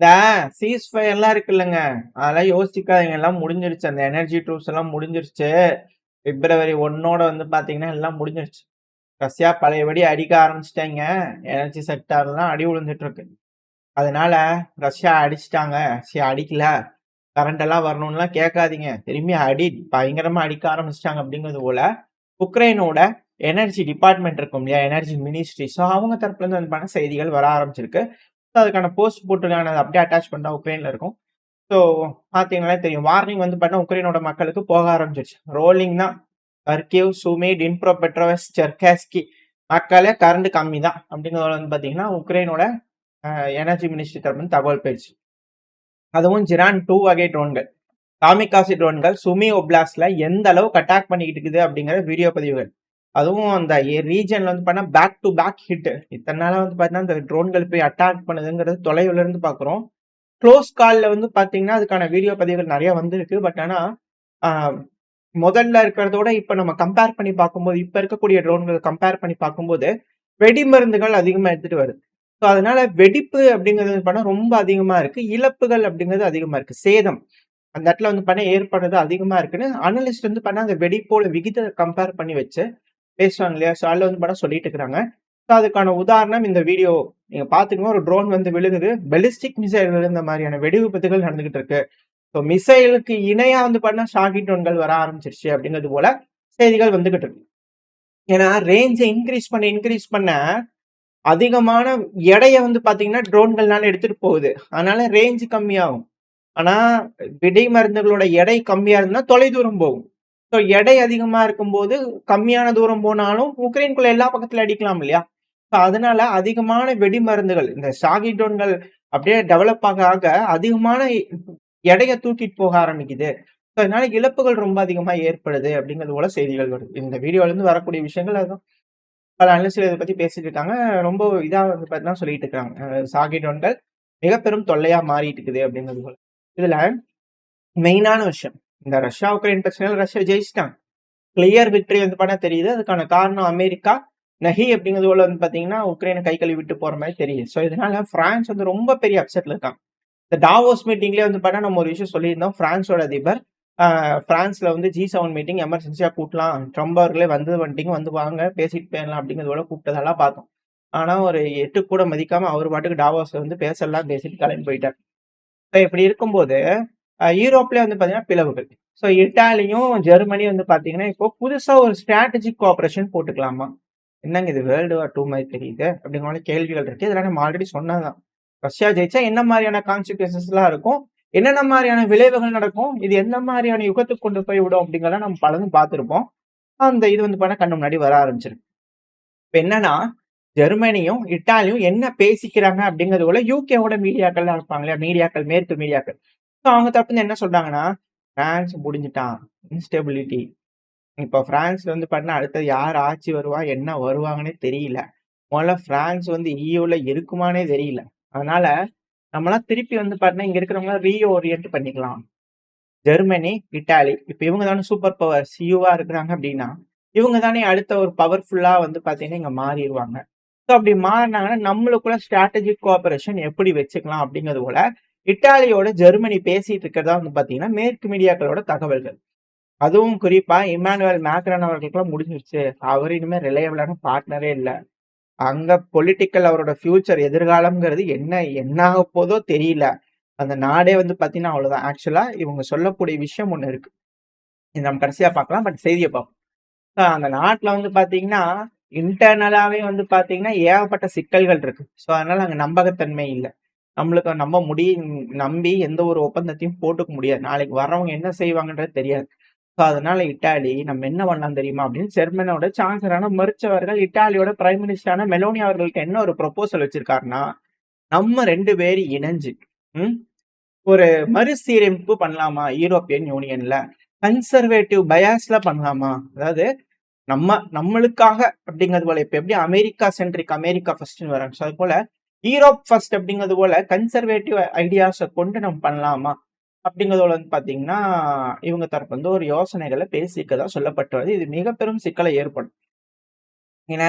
இந்த சீஸ்ஃபயர்லாம் இருக்குல்லங்க. அதெல்லாம் யோசிக்காதீங்க. எல்லாம் முடிஞ்சிருச்சு. அந்த எனர்ஜி ட்ரூப்ஸ் எல்லாம் முடிஞ்சிருச்சு. பிப்ரவரி 1 வந்து பார்த்தீங்கன்னா, எல்லாம் முடிஞ்சிருச்சு. ரஷ்யா பழையபடி அடிக்க ஆரம்பிச்சுட்டாய்ங்க. எனர்ஜி செக்டார்லாம் அடி விழுந்துட்டு இருக்கு. அதனால ரஷ்யா அடிச்சுட்டாங்க. சரி அடிக்கல. கரண்ட் எல்லாம் வரணும்லாம் கேட்காதீங்க. திரும்பி பயங்கரமா அடிக்க ஆரம்பிச்சுட்டாங்க அப்படிங்கிறது போல, உக்ரைனோட எனர்ஜி டிபார்ட்மெண்ட் இருக்கும் இல்லையா? Energy ministry. ஸோ அவங்க தரப்புல இருந்து வந்து பண்ண செய்திகள் வர ஆரம்பிச்சிருக்கு. ஸோ அதுக்கான போஸ்ட் போட்டுருக்காங்க. அது அப்படியே அட்டாச்மெண்ட்டா உக்ரைன்ல இருக்கும். ஸோ பார்த்தீங்கன்னா தெரியும். வார்னிங் வந்து பார்த்தா உக்ரைனோட மக்களுக்கு போக ஆரம்பிச்சிருச்சு. ரோலிங் தான். கர்கிவ், சுமி, டின்ப்ரோபெட்ரோவ்ஸ்க், செர்கேஸ்கி மக்களே கரண்ட் கம்மி தான் அப்படிங்கிறத வந்து பார்த்தீங்கன்னா, உக்ரைனோட எனர்ஜி மினிஸ்ட்ரி தரப்புல இருந்து தகவல் போயிடுச்சு. அதுவும் ஜிரான் 2 வகை ட்ரோன்கள். காமிகாசி ட்ரோன்கள் சுமி ஒப்லாஸ்ட்ல எந்த அளவுக்கு அட்டாக் பண்ணிக்கிட்டு இருக்குது அப்படிங்கிற வீடியோ பதிவுகள். அதுவும் அந்த ரீஜன்ல வந்து பார்த்தா பேக் டு பேக் ஹிட். இத்தனை நாளா வந்து பார்த்தீங்கன்னா, இந்த ட்ரோன்கள் போய் அட்டாக் பண்ணுதுங்கிறது தொலைவுல இருந்து பார்க்குறோம். க்ளோஸ் கால்ல வந்து பார்த்தீங்கன்னா, அதுக்கான வீடியோ பதிவுகள் நெறைய வந்திருக்கு. பட் ஆனா, ஆ முதல்ல இருக்கிறதோட இப்ப நம்ம கம்பேர் பண்ணி பார்க்கும்போது, இப்ப இருக்கக்கூடிய ட்ரோன்கள கம்பேர் பண்ணி பார்க்கும்போது, வெடிமருந்துகள் அதிகமா எடுத்துட்டு வருது. ஸோ அதனால வெடிப்பு அப்படிங்கிறது வந்து பார்த்தா ரொம்ப அதிகமா இருக்கு. இழப்புகள் அப்படிங்கிறது அதிகமா இருக்கு. சேதம் அந்த இடத்துல வந்து பண்ண ஏற்படுறது அதிகமா இருக்குன்னு அனலிஸ்ட் வந்து பண்ண அந்த வெடிப்போட விகிதத்தை கம்பேர் பண்ணி வச்சு பேசுவாங்க இல்லையா? ஸோ அதில வந்து படம் சொல்லிட்டு இருக்கிறாங்க. ஸோ அதுக்கான உதாரணம் இந்த வீடியோ நீங்க பார்த்துக்கங்க. ஒரு ட்ரோன் வந்து விழுகுது. பெலிஸ்டிக் மிசைல் விழுந்த மாதிரியான வெடி விபத்துகள் நடந்துகிட்டு இருக்கு. ஸோ மிசைலுக்கு இணையா வந்து பண்ண ஷாக்கி ட்ரோன்கள் வர ஆரம்பிச்சிருச்சு அப்படிங்கிறது போல செய்திகள் வந்துகிட்டு இருக்கு. ஏன்னா ரேஞ்ச இன்கிரீஸ் பண்ண அதிகமான எடைய வந்து பார்த்தீங்கன்னா, ட்ரோன்கள்னால எடுத்துட்டு போகுது. அதனால ரேஞ்ச் கம்மியாகும். ஆனா, விடை மருந்துகளோட எடை கம்மியா இருந்தா தொலைதூரம் போகும். ஸோ எடை அதிகமா இருக்கும்போது, கம்மியான தூரம் போனாலும் உக்ரைன்குள்ள எல்லா பக்கத்துல அடிக்கலாம் இல்லையா? ஸோ அதனால அதிகமான வெடி மருந்துகள், இந்த ஷாகி ட்ரோன்கள் அப்படியே டெவலப் ஆக ஆக அதிகமான எடைய தூக்கிட்டு போக ஆரம்பிக்குது. ஸோ அதனால இழப்புகள் ரொம்ப அதிகமா ஏற்படுது அப்படிங்கிறது போல செய்திகள் வருது. இந்த வீடியோல இருந்து வரக்கூடிய விஷயங்கள் அதுதான். பல அனலிஸ்ட்கள் இத பத்தி பேசிட்டு இருக்காங்க. ரொம்ப இதா வந்து பார்த்தீங்கன்னா சொல்லிட்டு இருக்காங்க. ஷாகி ட்ரோன்கள் மிக பெரும் தொல்லையா மாறிட்டு இருக்குது அப்படிங்கிறது போல. இதுல மெயினான விஷயம். இந்த ரஷ்யா, உக்ரைன் பிரச்சனையில ரஷ்யா ஜெயிச்சுட்டாங்க. கிளியர் விக்டரி வந்து பண்ணா தெரியுது. அதுக்கான காரணம் அமெரிக்கா. நஹி அப்படிங்கிறது போல வந்து பார்த்தீங்கன்னா, உக்ரைன கை கழுவி விட்டு போற மாரி தெரியுது. ஸோ இதனால பிரான்ஸ் வந்து ரொம்ப பெரிய அப்செட்ல இருக்காங்க. இந்த டாவோஸ் மீட்டிங்லயே வந்து பார்த்தா நம்ம ஒரு விஷயம் சொல்லியிருந்தோம். பிரான்ஸோட அதிபர் பிரான்ஸ்ல வந்து G7 மீட்டிங் எமர்ஜென்சியா கூட்டலாம். ட்ரம்ப் அவர்களே வந்துட்டீங்க வந்து வாங்க பேசிட்டு போயிடலாம் அப்படிங்கிறது போல கூப்பிட்டதெல்லாம் பார்த்தோம். ஆனா ஒரு எட்டு கூட மதிக்காம அவர் பாட்டுக்கு டாவோஸ்ல வந்து பேசலாம் பேசிட்டு கிளம்பி போயிட்டார். ஸோ இப்படி இருக்கும்போது யூரோப்லயே வந்து பார்த்தீங்கன்னா பிளவுகள். ஸோ இட்டாலியும், ஜெர்மனியும் வந்து பார்த்தீங்கன்னா, இப்போ புதுசா ஒரு ஸ்ட்ராட்டஜிக் கோஆப்பரேஷன் போட்டுக்கலாமா? என்னங்க இது வேர்ல்டு வார் 2 மாரி தெரியுது. அப்படிங்கிற மாரி கேள்விகள் இருக்கு. இதெல்லாம் நம்ம ஆல்ரெடி சொன்னது தான். ரஷ்யா ஜெயிச்சா என்ன மாரியான கான்சிக்வென்சஸ்லாம் இருக்கும்? என்னென்ன மாரியான விளைவுகள் நடக்கும்? இது எந்த மாரியான யுகத்துக்கு கொண்டு போய் விடும்? அப்படிங்கிறத நம்ம பலதும் பார்த்திருப்போம். அந்த இது வந்து பார்த்தா கண்ணு முன்னாடி வர ஆரம்பிச்சிருக்கு. இப்ப என்னன்னா, ஜெர்மனியும், இட்டாலியும் என்ன பேசிக்கிறாங்க அப்படிங்கிறது போல யூகேவோட மீடியாக்கள்லாம் இருப்பாங்க இல்லையா? மீடியாக்கள், மேற்கு மீடியாக்கள். ஸோ அவங்க தரப்புல என்ன சொல்றாங்கன்னா, பிரான்ஸ் முடிஞ்சுட்டான். இன்ஸ்டபிலிட்டி. இப்ப பிரான்ஸ்ல வந்து பார்த்தீங்கன்னா, அடுத்தது யார் ஆட்சி வருவா? என்ன வருவாங்கன்னே தெரியல. முதல்ல பிரான்ஸ் வந்து EUல இருக்குமான்னே தெரியல. அதனால நம்மலாம் திருப்பி வந்து பார்த்தீங்கன்னா, இங்க இருக்கிறவங்கள ரீஓரியன்ட் பண்ணிக்கலாம். Germany, Italy. இப்ப இவங்க தானே சூப்பர் பவர்ஸ் EUவா இருக்கிறாங்க அப்படின்னா, இவங்க தானே அடுத்த ஒரு பவர்ஃபுல்லா வந்து பார்த்தீங்கன்னா, இங்க மாறிருவாங்க. ஸோ அப்படி மாறுனாங்கன்னா, நம்மளுக்குள்ள ஸ்ட்ராட்டஜிக் கோஆப்பரேஷன் எப்படி வச்சுக்கலாம் அப்படிங்கிறது போல, இட்டாலியோட ஜெர்மனி பேசிட்டு இருக்கிறதா வந்து பார்த்தீங்கன்னா, மேற்கு மீடியாக்களோட தகவல்கள். அதுவும் குறிப்பா இம்மானுவேல் மேக்ரான் அவர்களுக்கெல்லாம் முடிஞ்சிருச்சு. அவரு இனிமே ரிலையபிளான பார்ட்னரே இல்ல. அங்க பொலிட்டிக்கல் அவரோட ஃபியூச்சர் எதிர்காலம்ங்கிறது என்ன ஆகப் போதோ தெரியல. அந்த நாடே வந்து பார்த்தீங்கன்னா அவ்வளவுதான். ஆக்சுவலா இவங்க சொல்லக்கூடிய விஷயம் ஒண்ணு இருக்கு. இது நம்ம கடைசியா பார்க்கலாம். பட் செய்திய பார்ப்போம். அந்த நாட்டுல வந்து பார்த்தீங்கன்னா, இன்டர்னலாவே வந்து பார்த்தீங்கன்னா, ஏகப்பட்ட சிக்கல்கள் இருக்கு. ஸோ அதனால அங்க நம்பகத்தன்மை இல்ல. நம்மளுக்கு நம்பி எந்த ஒரு ஒப்பந்தத்தையும் போட்டுக்க முடியாது. நாளைக்கு வர்றவங்க என்ன செய்வாங்கன்றது தெரியாது. ஸோ அதனால இட்டாலி நம்ம என்ன பண்ணலாம் தெரியுமா? அப்படின்னு ஜெர்மனோட சான்சலரான மெர்ச் அவர்கள் இட்டாலியோட பிரைம் மினிஸ்டரான மெலோனி அவர்களுக்கு என்ன ஒரு ப்ரொபோசல் வச்சிருக்காருன்னா, நம்ம 2 பேரும் இணைஞ்சு ம் ஒரு மறுசீரமைப்பு பண்ணலாமா யூரோப்பியன் யூனியன்ல? கன்சர்வேட்டிவ் பயாஸ்ல பண்ணலாமா? அதாவது நம்மளுக்காக அப்படிங்கிறது போல இப்ப எப்படி அமெரிக்கா சென்ட்ரிக் அமெரிக்கா ஃபர்ஸ்ட்ன்னு வராங்க. ஸோ அதுபோல ஈரோப் ஃபர்ஸ்ட் அப்படிங்கிறது போல கன்சர்வேட்டிவ் ஐடியாஸ கொண்டு நம்ம பண்ணலாமா? அப்படிங்கிறதோட வந்து பார்த்தீங்கன்னா, இவங்க தரப்பு வந்து ஒரு யோசனைகள பேசியிருக்கதா சொல்லப்பட்டு வருது. இது மிக பெரும் சிக்கலை ஏற்படும். ஏன்னா,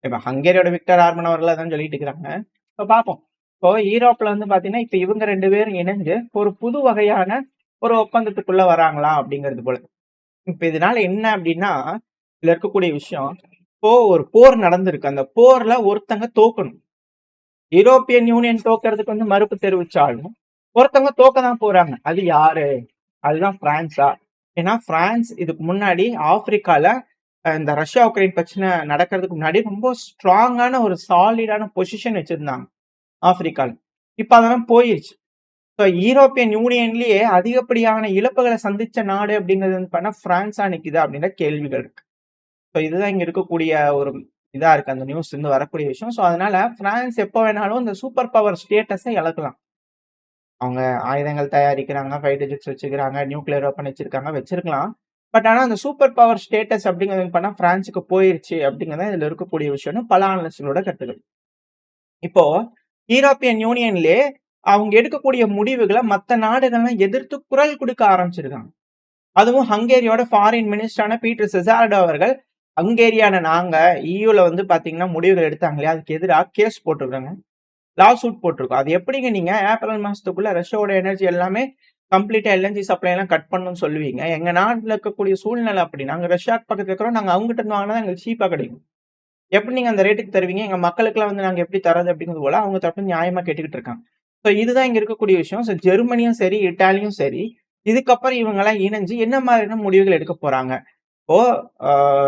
இப்ப ஹங்கேரியோட விக்டர் ஆர்மன் அவர்கள் அதான் சொல்லிட்டு இருக்கிறாங்க. இப்ப பார்ப்போம். இப்போ ஈரோப்ல வந்து பாத்தீங்கன்னா, இப்ப இவங்க 2 பேரும் இணைஞ்சு ஒரு புது வகையான ஒரு ஒப்பந்தத்துக்குள்ள வராங்களா அப்படிங்கிறது போல. இப்ப இதனால என்ன அப்படின்னா, இதுல இருக்கக்கூடிய விஷயம், இப்போ ஒரு போர் நடந்திருக்கு. அந்த போர்ல ஒருத்தங்க தோக்கணும். யூரோப்பியன் யூனியன் தோக்கறதுக்கு வந்து மறுப்பு தெரிவிச்சாலும், ஒருத்தவங்க தோக்க தான் போறாங்க. அது யாரு? அதுதான் பிரான்ஸா? ஏன்னா பிரான்ஸ் இதுக்கு முன்னாடி ஆப்பிரிக்கால இந்த ரஷ்யா உக்ரைன் பிரச்சனை நடக்கிறதுக்கு முன்னாடி ரொம்ப ஸ்ட்ராங்கான ஒரு சாலிடான பொசிஷன் வச்சிருந்தாங்க ஆப்பிரிக்கால. இப்ப அதெல்லாம் போயிருச்சு. ஸோ யூரோப்பியன் யூனியன்லயே அதிகப்படியான இழப்புகளை சந்திச்ச நாடு அப்படிங்கிறது வந்து பண்ணா பிரான்ஸா நிக்குதா அப்படின்ற கேள்விகள் இருக்கு. ஸோ இதுதான் இங்க இருக்கக்கூடிய ஒரு இதா இருக்கு அந்த நியூஸ் இருந்து வரக்கூடிய விஷயம். ஸோ அதனால பிரான்ஸ் எப்போ வேணாலும் இந்த சூப்பர் பவர் ஸ்டேட்டஸை இழக்கலாம். அவங்க ஆயுதங்கள் தயாரிக்கிறாங்க, ஃபைட்டர் ஜெட்ஸ் வச்சுக்கிறாங்க, நியூக்ளியர் வெப்பன் வச்சிருக்காங்க, வச்சிருக்கலாம். பட் ஆனா அந்த சூப்பர் பவர் ஸ்டேட்டஸ் அப்படிங்கிறது பண்ணா பிரான்ஸுக்கு போயிருச்சு அப்படிங்கிறது இதுல இருக்கக்கூடிய விஷயம்னு பல அனலிஸ்டுகளோட கருத்துக்கள். இப்போ யூரோப்பியன் யூனியன்லயே அவங்க எடுக்கக்கூடிய முடிவுகளை மத்த நாடுகள்லாம் எதிர்த்து குரல் கொடுக்க ஆரம்பிச்சிருக்காங்க. அதுவும் ஹங்கேரியோட ஃபாரின் மினிஸ்டரான பீட்டர் செசார்டோ அவர்கள் ஹங்கேரியான நாங்க இயூல வந்து பாத்தீங்கன்னா முடிவுகள் எடுத்தாங்க இல்லையா, அதுக்கு எதிராக கேஸ் போட்டிருக்காங்க, லா சூட் போட்டிருக்கோம். அது எப்படிங்க நீங்க ஏப்ரல் மாசத்துக்குள்ள ரஷ்யாவோட எனர்ஜி எல்லாமே கம்ப்ளீட்டா எல்என்ஜி சப்ளை எல்லாம் கட் பண்ணணும்னு சொல்லுவீங்க. எங்க நாட்டுல இருக்கக்கூடிய சூழ்நிலை அப்படி. நாங்க ரஷ்யாக்கு பக்கத்துல இருக்கிறோம், நாங்க அவங்ககிட்ட இருந்து வாங்கினா எங்களுக்கு சீப்பா கிடைக்கும். எப்படி நீங்க அந்த ரேட்டுக்கு தருவீங்க? எங்க மக்களுக்குலாம் வந்து நாங்க எப்படி தரது அப்படிங்கிறது போல அவங்க தரப்பு நியாயமா கேட்டுக்கிட்டு இருக்காங்க. ஸோ இதுதான் இங்க இருக்கக்கூடிய விஷயம். ஸோ ஜெர்மனியும் சரி, இட்டாலியும் சரி, இதுக்கப்புறம் இவங்க எல்லாம் இணைஞ்சு என்ன மாதிரியான முடிவுகள் எடுக்க போறாங்க? இப்போ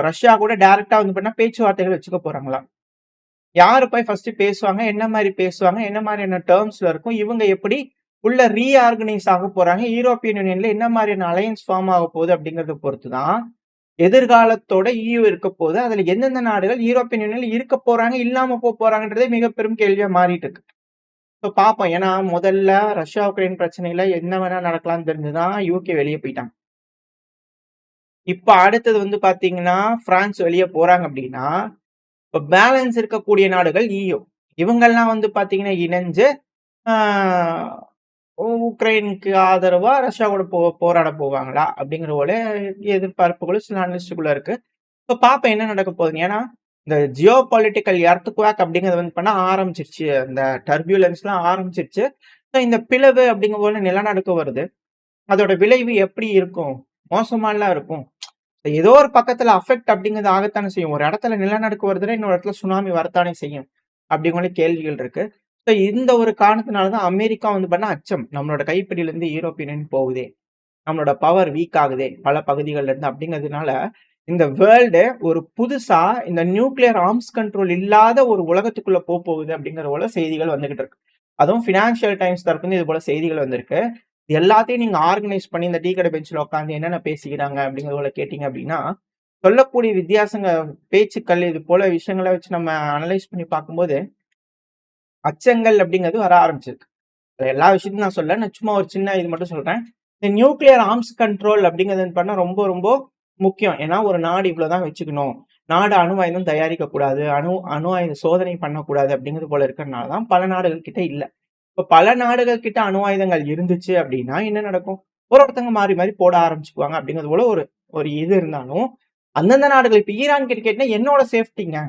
ரஷ்யா கூட டைரக்டா வந்து பண்ணா பேச்சுவார்த்தைகள் வச்சுக்க போறாங்களா? யாரு போய் ஃபர்ஸ்ட் பேசுவாங்க? என்ன மாதிரி பேசுவாங்க? என்ன மாதிரியான டெர்ம்ஸ்ல இருக்கும்? இவங்க எப்படி உள்ள ரீஆர்கனைஸ் ஆக போறாங்க? யூரோப்பியன் யூனியன்ல என்ன மாதிரியான அலையன்ஸ் ஃபார்ம் ஆக போகுது அப்படிங்கறத பொறுத்து தான் எதிர்காலத்தோட EU இருக்க போது. அதுல எந்தெந்த நாடுகள் யூரோப்பியன் யூனியன்ல இருக்க போறாங்க, இல்லாம போறாங்கன்றதே மிக பெரும் கேள்வியா மாறிட்டு இருக்கு. இப்ப பாப்போம். ஏன்னா முதல்ல ரஷ்யா உக்ரைன் பிரச்சனையில என்ன வேணா நடக்கலாம்னு தெரிஞ்சுதான் UK வெளியே போயிட்டாங்க. இப்ப அடுத்தது வந்து பாத்தீங்கன்னா பிரான்ஸ் வெளியே போறாங்க அப்படின்னா, இப்ப பேலன்ஸ் இருக்கக்கூடிய நாடுகள் EU. இவங்கெல்லாம் வந்து பாத்தீங்கன்னா இணைஞ்சு உக்ரைனுக்கு ஆதரவா ரஷ்யா கூட போராட போவாங்களா அப்படிங்கிற ஒரு எதிர்பார்ப்புகளும் சில அனலிஸ்டுக்குள்ள இருக்கு. இப்ப பாப்போம் என்ன நடக்க போகுதுன்னு. ஏன்னா இந்த ஜியோ பொலிட்டிக்கல் எர்த்குவேக் அப்படிங்கிறது வந்து பண்ண ஆரம்பிச்சிருச்சு. அந்த டர்பியூலன்ஸ் எல்லாம் ஆரம்பிச்சிருச்சு. இந்த பிளவு அப்படிங்கிற போல நிலநடுக்கம் வருது. அதோட விளைவு எப்படி இருக்கும்? மோசமாலாம் இருக்கும். ஏதோ ஒரு பக்கத்துல அஃபெக்ட் அப்படிங்கிறது ஆகத்தானே செய்யும். ஒரு இடத்துல நிலநடுக்கம் வருதுன்னா இன்னொரு இடத்துல சுனாமி வரத்தானே செய்யும். அப்படிங்கிற கேள்விகள் இருக்கு. இந்த ஒரு காரணத்தினாலதான் அமெரிக்கா வந்து பண்ண அச்சம். நம்மளோட கைப்பிடியில இருந்து யூரோப்பியன் போகுதே, நம்மளோட பவர் வீக் ஆகுதே பல பகுதிகள்ல இருந்து அப்படிங்கிறதுனால இந்த வேர்ல்டு ஒரு புதுசா இந்த நியூக்ளியர் ஆர்ம்ஸ் கண்ட்ரோல் இல்லாத ஒரு உலகத்துக்குள்ள போகுது அப்படிங்கிற போல செய்திகள் வந்துகிட்டு இருக்கு. அதுவும் பினான்சியல் டைம்ஸ் தரப்பு இது போல செய்திகள் வந்திருக்கு. எல்லாத்தையும் நீங்க ஆர்கனைஸ் பண்ணி இந்த டீ கடை பெஞ்சில் உட்காந்து என்னென்ன பேசிக்கிறாங்க அப்படிங்கிறது போல கேட்டீங்க அப்படின்னா, சொல்லக்கூடிய வித்தியாசங்க பேச்சுக்கள் இது போல விஷயங்களை வச்சு நம்ம அனலைஸ் பண்ணி பார்க்கும்போது அச்சங்கள் அப்படிங்கிறது வர ஆரம்பிச்சிருக்கு. எல்லா விஷயத்தையும் நான் சொல்ல, நான் சும்மா ஒரு சின்ன இது மட்டும் சொல்றேன். இந்த நியூக்ளியர் ஆர்ம்ஸ் கண்ட்ரோல் அப்படிங்கிறது பண்ண ரொம்ப ரொம்ப முக்கியம். ஏன்னா ஒரு நாடு இவ்வளவுதான் வச்சுக்கணும், நாடு அணு ஆயுதம் தயாரிக்க கூடாது, அணு ஆயுத சோதனை பண்ணக்கூடாது அப்படிங்கிறது போல இருக்கிறதுனாலதான் பல நாடுகள் கிட்ட இல்ல. இப்ப பல நாடுகள் கிட்ட அணு ஆயுதங்கள் இருந்துச்சு அப்படின்னா என்ன நடக்கும்? ஒருத்தங்க மாறி மாறி போட ஆரம்பிச்சுக்குவாங்க அப்படிங்கிறது போல ஒரு ஒரு இது இருந்தாலும் அந்தந்த நாடுகள் இப்ப ஈரான் கிட்ட கேட்டா என்னோட சேஃப்டிங்க.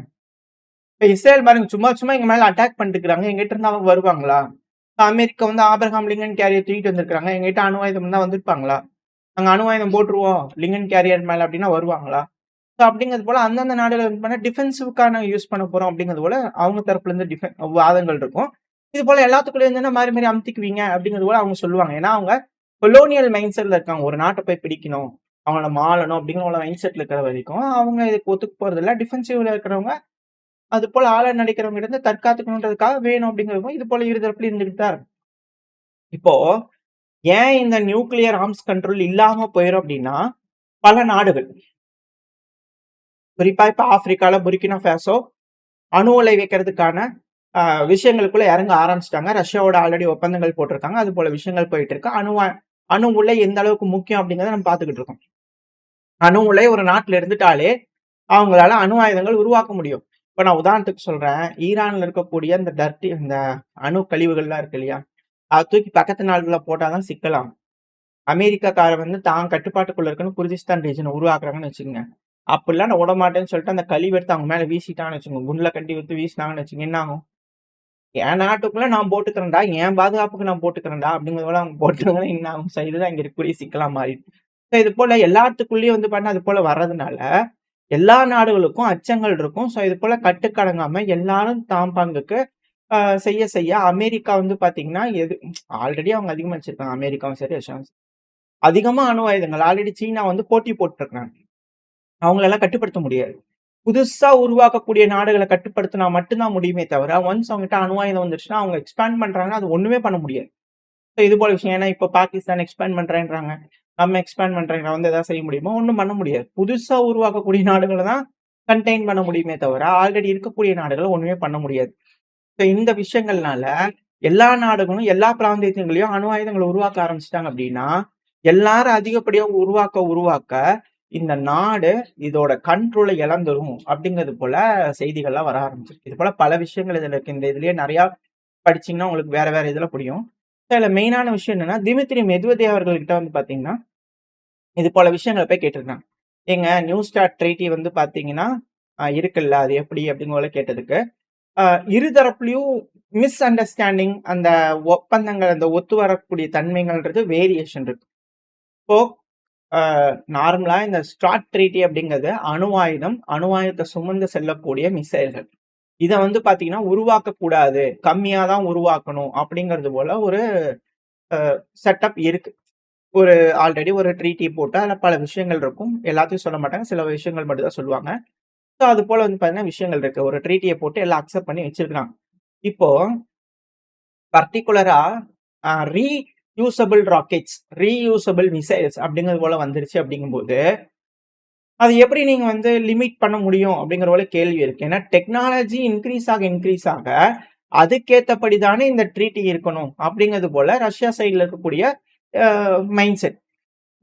இப்ப இஸ்ரேல் பாருங்க சும்மா சும்மா எங்க மேல அட்டாக் பண்ணிட்டு இருக்காங்க, எங்கிட்ட இருந்து அவங்க வருவாங்களா? அமெரிக்கா வந்து ஆபிரகாம் லிங்கன் கேரியர் தூக்கிட்டு வந்திருக்காங்க, எங்கிட்ட அணு ஆயுதம் தான் வந்திருப்பாங்களா? நாங்க அணு ஆயுதம் போட்டுருவோம் லிங்கன் கேரியர் மேல அப்படின்னா வருவாங்களா? அப்படிங்கிறது போல அந்தந்த நாடுகள் வந்து பண்ண டிஃபென்சிவ்க்கான யூஸ் பண்ண போறோம் அப்படிங்கிறது போல அவங்க தரப்புல இருந்து வாதங்கள் இருக்கும். இது போல எல்லாத்துக்குள்ள இருந்து மாறி மாறி அமுத்திக்குவீங்க அப்படிங்கிறது போல அவங்க சொல்லுவாங்க. ஏன்னா அவங்க கொலோனியல் மைண்ட் செட்ல இருக்காங்க. ஒரு நாட்டை போய் பிடிக்கணும், அவங்கள மாளணும் அப்படிங்கிற மைண்ட் செட்ல இருக்கிற வரைக்கும் அவங்க இதுக்கு ஒத்துக்கு போறது இல்ல. டிஃபென்சிவ்ல இருக்கிறவங்க அது போல ஆள நடிக்கிறவங்க இருந்து தற்காத்துக்கணுன்றதுக்காக வேணும் அப்படிங்கிறதும் இது போல இருதரப்புல இருந்துகிட்டு தான் இருக்கு. இப்போ ஏன் இந்த நியூக்ளியர் ஆர்ம்ஸ் கண்ட்ரோல் இல்லாம போயிரும் அப்படின்னா, பல நாடுகள் குறிப்பா இப்ப ஆப்பிரிக்கால புர்கினா ஃபாசோ அணு உலை வைக்கிறதுக்கான விஷயங்களுக்குள்ள இறங்க ஆரம்பிச்சிட்டாங்க. ரஷ்யாவோட ஆல்ரெடி ஒப்பந்தங்கள் போட்டிருக்காங்க. அது போல விஷயங்கள் போயிட்டு இருக்கு. அணு உலை எந்த அளவுக்கு முக்கியம் அப்படிங்கறத நம்ம பாத்துக்கிட்டு இருக்கோம். அணு உலை ஒரு நாட்டுல இருந்துட்டாலே அவங்களால அணு ஆயுதங்கள் உருவாக்க முடியும். இப்ப நான் உதாரணத்துக்கு சொல்றேன், ஈரான்ல இருக்கக்கூடிய இந்த அணு கழிவுகள்லாம் இருக்கு இல்லையா, அதை தூக்கி பக்கத்து நாடுகளை போட்டாதான் சிக்கலாம். அமெரிக்காக்காரர் வந்து தான் கட்டுப்பாட்டுக்குள்ள இருக்குன்னு குர்திஸ்தான் ரீஜனை உருவாக்குறாங்கன்னு வச்சுக்கோங்க. அப்படிலாம் நான் விட மாட்டேன்னு சொல்லிட்டு அந்த கழிவு எடுத்து அவங்க மேல வீசிட்டான்னு வச்சுக்கோங்க, குண்டுல கட்டி விட்டு வீசினாங்கன்னு வச்சுக்கோங்க, என்ன ஆகும்? என் நாட்டுக்குள்ள நான் போட்டுக்கிறேன்டா, என் பாதுகாப்புக்கு நான் போட்டுக்கிறேன்டா அப்படிங்கிறது போல அவங்க போட்டாங்கன்னா என்ன ஆகும்? ஸோ இதுதான் இங்க இருக்கக்கூடிய சிக்கலா மாறிடுச்சு. ஸோ இது போல எல்லாத்துக்குள்ளயும் வந்து பார்த்தீங்கன்னா, அது போல வர்றதுனால, எல்லா நாடுகளுக்கும் அச்சங்கள் இருக்கும். ஸோ இது போல கட்டுக்கடங்காம எல்லாரும் தாம் பங்குக்கு அ செய்ய செய்ய அமெரிக்கா வந்து பார்த்தீங்கன்னா, ஆல்ரெடி அவங்க அதிகமா வச்சிருக்காங்க. அமெரிக்காவும் சரி, ரஷ்யாவும் சரி. அதிகமா அணு ஆயுதங்கள் ஆல்ரெடி சீனா வந்து போட்டி போட்டுருக்காங்க. அவங்களெல்லாம் கட்டுப்படுத்த முடியாது. புதுசா உருவாக்கக்கூடிய நாடுகள கட்டுப்படுத்தினா மட்டும் தான் முடியுமே தவிர, ஒன்ஸ் அவங்ககிட்ட அணு ஆயுதம் வந்துருச்சுன்னா, அவங்க எக்ஸ்பேண்ட் பண்றாங்கன்னா, அது ஒண்ணுமே பண்ண முடியாது. ஸோ இது போல விஷயம். ஏன்னா, இப்ப பாகிஸ்தான் எக்ஸ்பேண்ட் பண்றேன்றாங்க. நம்ம எக்ஸ்பேண்ட் பண்றேங்கிறோம். வந்து எதாவது செய்ய முடியுமா? ஒண்ணும் பண்ண முடியாது. புதுசா உருவாக்கக்கூடிய நாடுகள தான் கன்டெயின் பண்ண முடியுமே தவிர, ஆல்ரெடி இருக்கக்கூடிய நாடுகள ஒண்ணுமே பண்ண முடியாது. ஸோ இந்த விஷயங்கள்னால, எல்லா நாடுகளும், எல்லா பிராந்தியத்திலயும் அணு ஆயுதங்கள உருவாக்க ஆரம்பிச்சுட்டாங்க அப்படின்னா, எல்லாரும் அதிகப்படியா உருவாக்க, இந்த நாடு இதோட கண்ட்ரோல இழந்துரும் அப்படிங்கிறது போல செய்திகள்லாம் வர ஆரம்பிச்சிருக்கு. இது போல பல விஷயங்கள் இதுல இருக்கு. இந்த இதுலயே நெறையா படிச்சீங்கன்னா, உங்களுக்கு வேற வேற இதுல புரியும். இதுல மெயினான விஷயம் என்னன்னா, திமித்ரி மெத்வதேவ் அவர்கள்கிட்ட வந்து பாத்தீங்கன்னா, இது போல விஷயங்கள போய் கேட்டிருக்காங்க. "ஏங்க நியூ ஸ்டார்ட் ட்ரீட்டி வந்து பாத்தீங்கன்னா, இருக்குல்ல. அது எப்படி?" அப்படின்னு போல கேட்டதுக்கு, அ இருதரப்புலயும் மிஸ் அண்டர்ஸ்டாண்டிங் அந்த ஒப்பந்தங்கள், அந்த ஒத்து வரக்கூடிய தன்மைகள்ன்றது வேரியேஷன் இருக்கு. இப்போ அ நார்மலா இந்த ஸ்டார்ட் ட்ரீட்டி அப்படிங்கிறது அணு ஆயுதம், அணு ஆயுதத்த சுமந்து செல்லக்கூடிய மிசைல்கள். இத வந்து பாத்தீங்கன்னா, உருவாக்கக்கூடாது. கம்மியா தான் உருவாக்கணும் அப்படிங்கிறது போல ஒரு செட்டப் இருக்கு. ஒரு ஆல்ரெடி ஒரு ட்ரீட்டி போட்டு அதுல பல விஷயங்கள் இருக்கும். எல்லாத்தையும் சொல்ல மாட்டாங்க. சில விஷயங்கள் மட்டும் தான் சொல்லுவாங்க. ஸோ அது போல வந்து பார்த்தீங்கன்னா விஷயங்கள் இருக்கு. ஒரு ட்ரீட்டிய போட்டு எல்லாம் அக்செப்ட் பண்ணி வச்சிருக்காங்க. இப்போ பர்ட்டிகுலரா ரீயூசபிள் ராக்கெட்ஸ், ரீயூசபிள் மிசைல்ஸ் அப்படிங்கிறது போல வந்துருச்சு அப்படிங்கும்போது, அது எப்படி நீங்க வந்து லிமிட் பண்ண முடியும் அப்படிங்கிற போல கேள்வி இருக்கு. ஏன்னா டெக்னாலஜி இன்கிரீஸ் ஆக அதுக்கேத்தபடி தானே இந்த ட்ரீட்டி இருக்கணும் அப்படிங்கிறது போல ரஷ்யா சைடுல இருக்கக்கூடிய மைண்ட் செட்.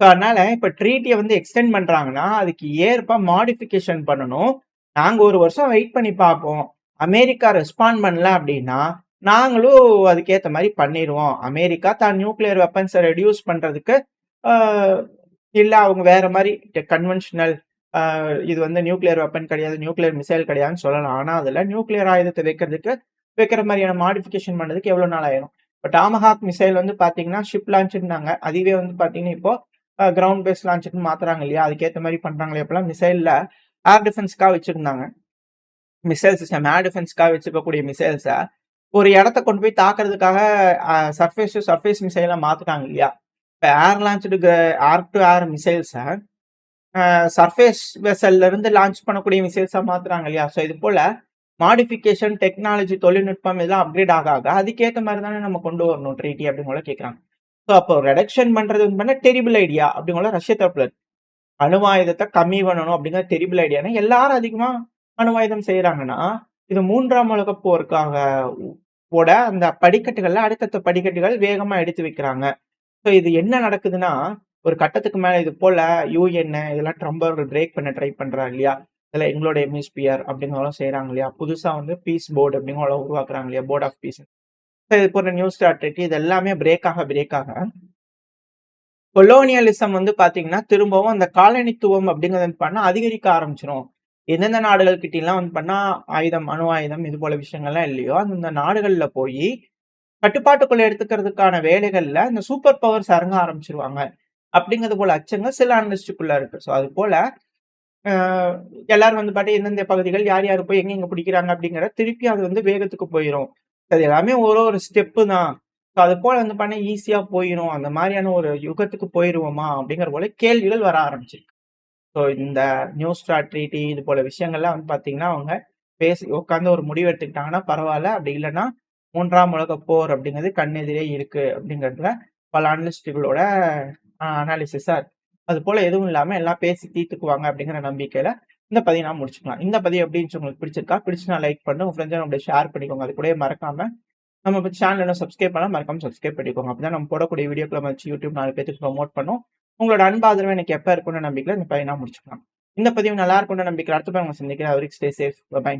ஸோ அதனால இப்ப ட்ரீட்டிய வந்து எக்ஸ்டெண்ட் பண்றாங்கன்னா, அதுக்கு ஏற்ப மாடிஃபிகேஷன் பண்ணணும். நாங்க 1 வருஷம் வெயிட் பண்ணி பார்ப்போம். அமெரிக்கா ரெஸ்பாண்ட் பண்ணல அப்டின்னா, நாங்களும் அதுக்கேத்த மாரி பண்ணிருவோம். அமெரிக்கா தான் நியூக்ளியர் வெப்பன்ஸ ரெடியூஸ் பண்றதுக்கு, ஆ இல்ல அவங்க வேற மாரி கன்வென்ஷனல் ஆ இது வந்து நியூக்ளியர் வெப்பன் கிடையாது, நியூக்ளியர் மிசைல் கிடையாதுன்னு சொல்லலாம். ஆனா, அதுல நியூக்ளியர் ஆயுதத்த வைக்கிற மாரியான மாடிஃபிகேஷன் பண்றதுக்கு எவ்வளோ நாள் ஆயிரும்? இப்ப டாமஹாக் மிசைல் வந்து பார்த்தீங்கன்னா, ஷிப் லான்ச்சுன்னாங்க. அதுவே வந்து பார்த்தீங்கன்னா, இப்போ கிரவுண்ட் பேஸ் லான்ச்சுன்னு மாத்துறாங்க இல்லையா? அதுக்கேத்த மாரி பண்றாங்களே! இப்பலாம் மிசைல்ல ஏர் டிஃபென்ஸ்க்காக வச்சிருந்தாங்க. மிசைல் சிஸ்டம் ஏர் டிஃபென்ஸ்க்காக வச்சிருக்கக்கூடிய மிசைல்ஸ, ஒரு இடத்த கொண்டு போய் தாக்குறதுக்காக சர்ஃபேஸ் டூ சர்ஃபேஸ் மிசைலா மாத்துட்டாங்க இல்லையா? இப்ப ஏர் லான்ச்டு ஏர் டூ ஏர் மிசைல்ஸ சர்ஃபேஸ் வெசல்ல இருந்து லான்ச் பண்ணக்கூடிய மிசைல்ஸா மாத்துறாங்க இல்லையா? ஸோ இது போல மாடிஃபிகேஷன், டெக்னாலஜி, தொழில்நுட்பம் இதெல்லாம் அப்கிரேட் அதுக்கேத்த மாரி தானே நம்ம கொண்டு வரணும் ட்ரீட்டி அப்டின்னு போல கேட்குறாங்க. ஸோ அப்போ ரிடக்ஷன் பண்றது வந்து பண்ணா டெரிபிள் ஐடியா அப்டின்னு போல ரஷ்ய தரப்புல இருக்கு. அணு ஆயுதத்த கம்மி பண்ணணும் அப்டிங்கிற டெரிபிள் ஐடியானா எல்லாரும் அதிகமா அணு ஆயுதம் செய்றாங்கன்னா, இது 3ஆம் உலகப் போருக்காக ஓட அந்த படிக்கட்டுகள்ல அடுத்தடுத்த படிக்கட்டுகள் வேகமா எடுத்து வைக்கிறாங்க. ஸோ இது என்ன நடக்குதுன்னா, ஒரு கட்டத்துக்கு மேல இது போல யுஎன் இதெல்லாம் ட்ரம்ப் அவர்கள் பிரேக் பண்ண ட்ரை பண்றாங்க இல்லையா? இதுல எங்களோட ஹெமிஸ்பியர் அப்படிங்கிறதெல்லாம் செய்றாங்க இல்லையா? புதுசா வந்து பீஸ் போர்ட் அப்படிங்கிற உருவாக்குறாங்க இல்லையா? Board of peace. இது போன்ற நியூ ஸ்ட்ராட்டஜி இது எல்லாமே பிரேக் ஆக கொலோனியலிசம் வந்து பாத்தீங்கன்னா, திரும்பவும் அந்த காலனித்துவம் அப்படிங்கிறது வந்து பண்ணா அதிகரிக்க ஆரம்பிச்சுரும். எந்தெந்த நாடுகள் கிட்டலாம் வந்து பண்ணா ஆயுதம், அணு ஆயுதம் இது போல விஷயங்கள்லாம் இல்லையோ, அந்தந்த நாடுகள்ல போயி கட்டுப்பாட்டுக்குள்ள எடுத்துக்கிறதுக்கான வேலைகள்ல இந்த சூப்பர் பவர்ஸ் இறங்க ஆரம்பிச்சுருவாங்க. அப்படிங்கிறது போல அச்சங்கள் சில அனலிஸ்டுக்குள்ள இருக்கு. ஸோ அது போல அ எல்லாரும் வந்து பாட்டு எந்தெந்த பகுதிகள் யார் யார் போய் எங்கெங்க பிடிக்கிறாங்க அப்படிங்கிற திருப்பி அது வந்து வேகத்துக்கு போயிரும். அது எல்லாமே ஒரு ஸ்டெப்பு தான். ஸோ அது போல வந்து பண்ணா ஈஸியா போயிரும். அந்த மாரியான ஒரு யுகத்துக்கு போயிருவோமா? அப்படிங்கிற போல கேள்விகள் வர ஆரம்பிச்சிருக்கு. ஸோ இந்த நியூ ஸ்டார்ட் ட்ரீட்டி இது போல விஷயங்கள்லாம் வந்து பார்த்தீங்கன்னா, அவங்க பேசி உட்கார்ந்து ஒரு முடிவு எடுத்துக்கிட்டாங்கன்னா பரவால்ல. அப்படி இல்லன்னா 3ஆம் உலகப் போர் அப்படிங்கிறது கண்ணெதிரே இருக்கு அப்படிங்கிறதுல பல அனலிஸ்ட்டுகளோட அனாலிசிஸா இருக்கு. அதுபோல எதுவும் இல்லாம எல்லாம் பேசி தீர்த்துக்குவாங்க அப்படிங்கிற நம்பிக்கையில இந்த பதிய நான் முடிச்சுக்கலாம். இந்த பதிவு எப்படி இருந்துச்சு உங்களுக்கு பிடிச்சிருக்கா? பிடிச்சுனா லைக் பண்ணுங்க. உங்க ஃப்ரெண்ட்ஸ் அண்ட் ஷேர் பண்ணிக்கோங்க. அது கூடவே மறக்காம நம்ம சேனல் இன்னும் சப்ஸ்கிரைப் பண்ணலாம். மறக்காம சப்ஸ்கிரைப் பண்ணிக்கோங்க. அப்பதான் நம்ம போடக்கூடிய வீடியோக்கள வச்சு யூடியூப் 4 பேத்துக்கு ப்ரமோட் பண்ணும். உங்களோட அன்பு ஆதரவு எனக்கு எப்ப இருக்கும்னு நம்பிக்கையில இந்த பதிவ நான் முடிச்சுக்கலாம். இந்த பதிவு நல்லா இருக்கும்னு நம்பிக்கையில அடுத்த பதிவு உங்கள சந்திக்கிறேன். அது வரைக்கும் ஸ்டே சேஃப். பை.